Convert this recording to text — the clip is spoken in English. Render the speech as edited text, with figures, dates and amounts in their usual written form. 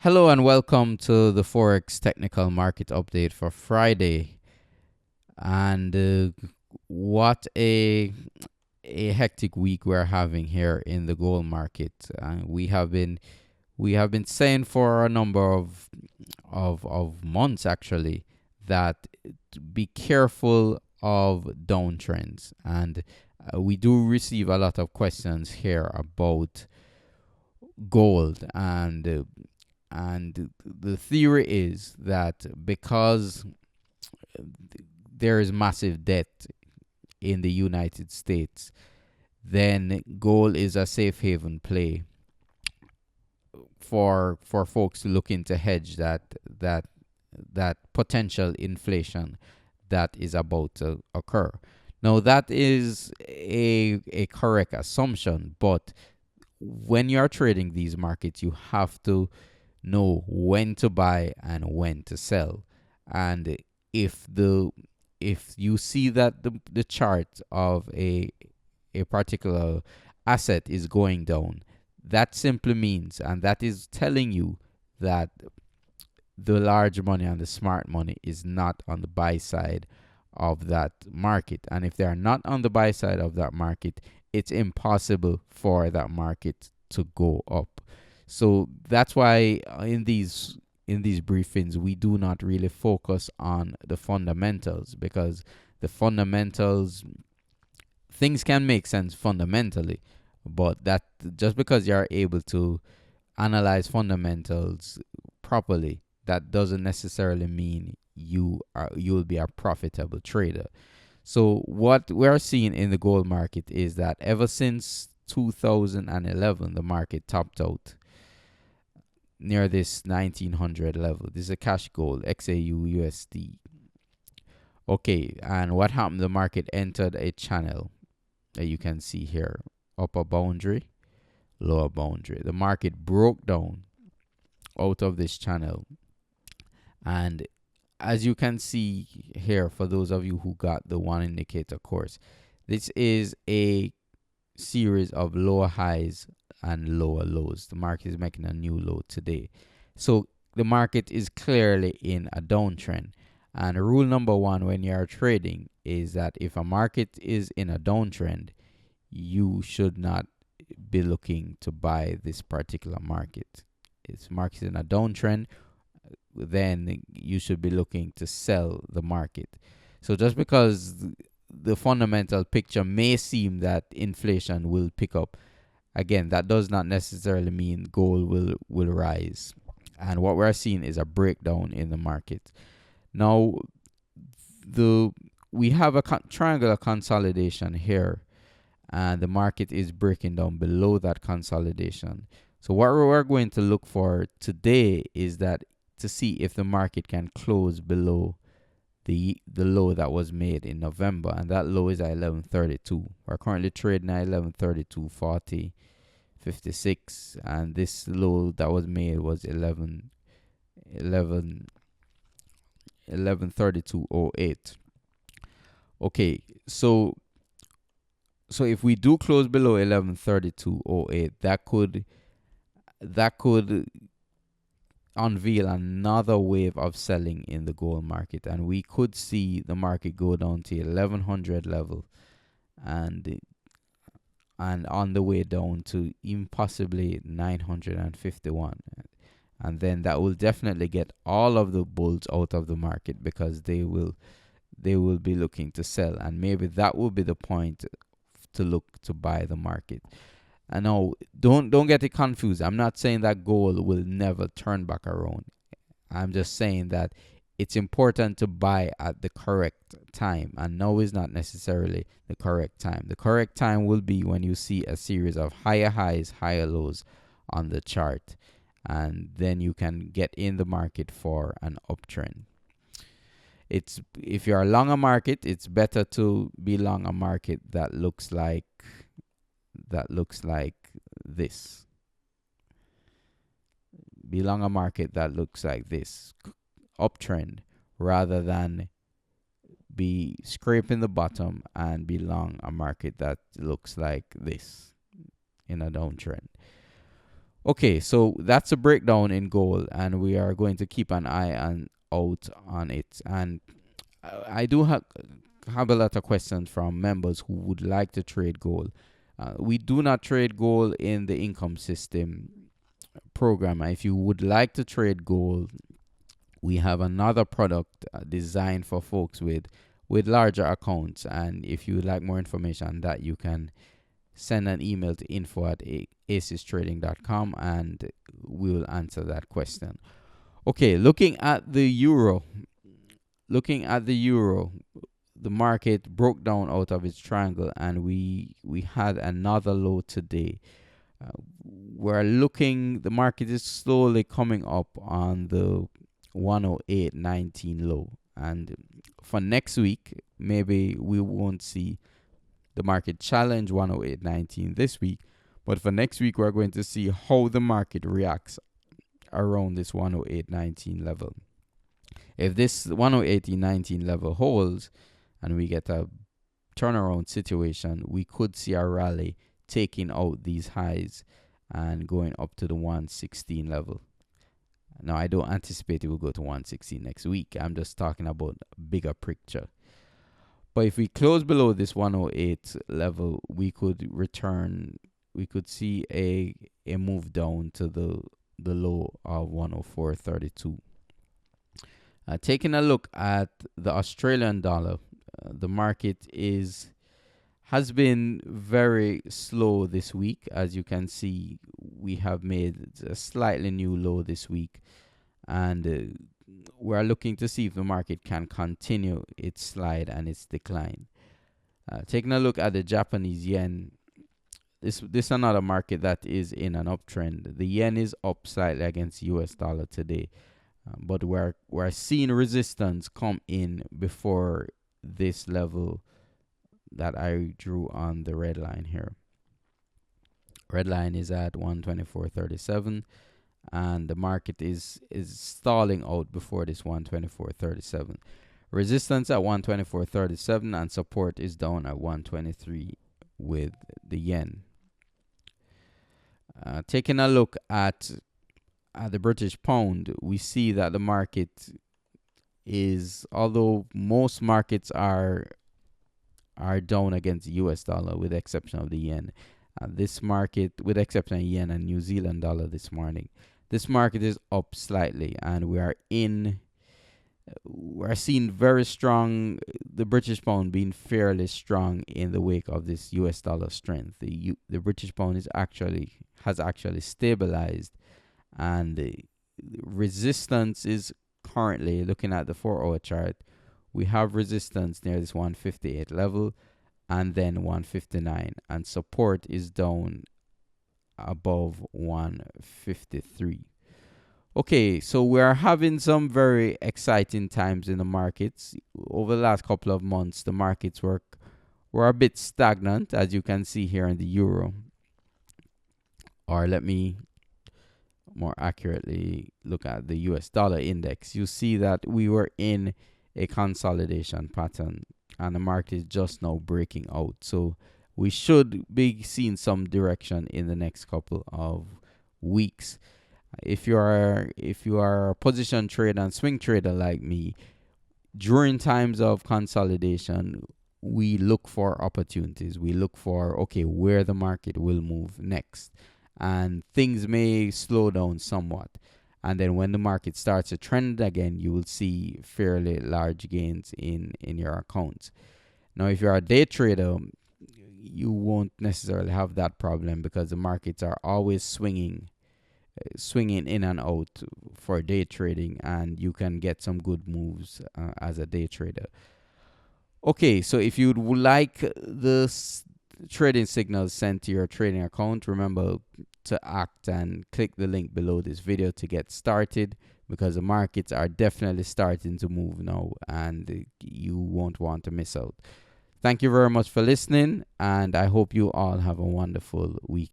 Hello and welcome to the Forex technical market update for Friday. And what a hectic week we're having here in the gold market. We have been saying for a number of months actually that to be careful of downtrends, and we do receive a lot of questions here about gold, and the theory is that because there is massive debt in the United States, then gold is a safe haven play for folks to look into hedge that potential inflation that is about to occur. Now that is a correct assumption, but when you're trading these markets, you have to know when to buy and when to sell. And if the if you see that the chart of a particular asset is going down, that simply means, and that is telling you that the large money and the smart money is not on the buy side of that market. And if they are not on the buy side of that market, it's impossible for that market to go up. So that's why in these briefings we do not really focus on the fundamentals, because the fundamentals, things can make sense fundamentally, but that just because you're able to analyze fundamentals properly, that doesn't necessarily mean you'll be a profitable trader. So what we're seeing in the gold market is that ever since 2011, the market topped out near this 1900 level. This is a cash gold XAU USD. Okay, and what happened? The market entered a channel that you can see here: upper boundary, lower boundary. The market broke down out of this channel, and as you can see here, for those of you who got the one indicator course, this is a series of lower highs and lower lows. The market is making a new low today. So the market is clearly in a downtrend. And rule number one when you are trading is that if a market is in a downtrend, you should not be looking to buy this particular market. If market is in a downtrend, then you should be looking to sell the market. So just because the fundamental picture may seem that inflation will pick up, again, that does not necessarily mean gold will rise. And what we're seeing is a breakdown in the market. Now, we have a triangular consolidation here, and the market is breaking down below that consolidation. So what we're going to look for today is that to see if the market can close below the low that was made in November, and that low is at 1132. We're currently trading at 1132.56, and this low that was made was 1132.08. Okay, so if we do close below 1132.08, that could unveil another wave of selling in the gold market, and we could see the market go down to 1100 level, and on the way down to even possibly 951, and then that will definitely get all of the bulls out of the market, because they will be looking to sell, and maybe that will be the point to look to buy the market. I know, don't get it confused. I'm not saying that gold will never turn back around. I'm just saying that it's important to buy at the correct time, and now is not necessarily the correct time. The correct time will be when you see a series of higher highs, higher lows on the chart, and then you can get in the market for an uptrend. If you're long a market, it's better to be long a market that looks like this. Be long a market that looks like this, uptrend, rather than be scraping the bottom and be long a market that looks like this in a downtrend. Okay, so that's a breakdown in gold, and we are going to keep an eye out on it. And I do have a lot of questions from members who would like to trade gold. We do not trade gold in the income system program. If you would like to trade gold, we have another product designed for folks with larger accounts. And if you would like more information on that, you can send an email to info@acestrading.com and we will answer that question. Okay, looking at the euro, the market broke down out of its triangle, and we had another low today. The market is slowly coming up on the 108.19 low, and for next week, maybe we won't see the market challenge 108.19 this week, but for next week, we're going to see how the market reacts around this 108.19 level. If this 108.19 level holds and we get a turnaround situation, we could see a rally taking out these highs and going up to the 116 level. Now, I don't anticipate it will go to 116 next week. I'm just talking about bigger picture. But if we close below this 108 level, we could see a move down to the low of 104.32. Taking a look at the Australian dollar, the market has been very slow this week. As you can see, we have made a slightly new low this week, and we're looking to see if the market can continue its slide and its decline. Taking a look at the Japanese yen, this is another market that is in an uptrend. The yen is up slightly against US dollar today, but we're seeing resistance come in before this level that I drew on the red line here. Red line is at 124.37, and the market is stalling out before this 124.37. Resistance at 124.37 and support is down at 123 with the yen. Taking a look at the British pound, we see that the market is, although most markets are down against the US dollar with the exception of the yen. This market, with the exception of yen and New Zealand dollar this morning, this market is up slightly, and we're seeing very strong, the British pound being fairly strong in the wake of this US dollar strength. The British pound has actually stabilized, and the resistance is currently, looking at the 4-hour chart, we have resistance near this 158 level and then 159, and support is down above 153. Okay, so we're having some very exciting times in the markets. Over the last couple of months, the markets were a bit stagnant, as you can see here in the euro. Or let me more accurately look at the US dollar index. You see that we were in a consolidation pattern, and the market is just now breaking out. So we should be seeing some direction in the next couple of weeks. If you are a position trader and swing trader like me, during times of consolidation, we look for opportunities. We look for, where the market will move next. And things may slow down somewhat. And then when the market starts to trend again, you will see fairly large gains in your accounts. Now, if you're a day trader, you won't necessarily have that problem because the markets are always swinging in and out for day trading, and you can get some good moves as a day trader. Okay, so if you would like the trading signals sent to your trading account, remember to act and click the link below this video to get started, because the markets are definitely starting to move now and you won't want to miss out. Thank you very much for listening, and I hope you all have a wonderful week.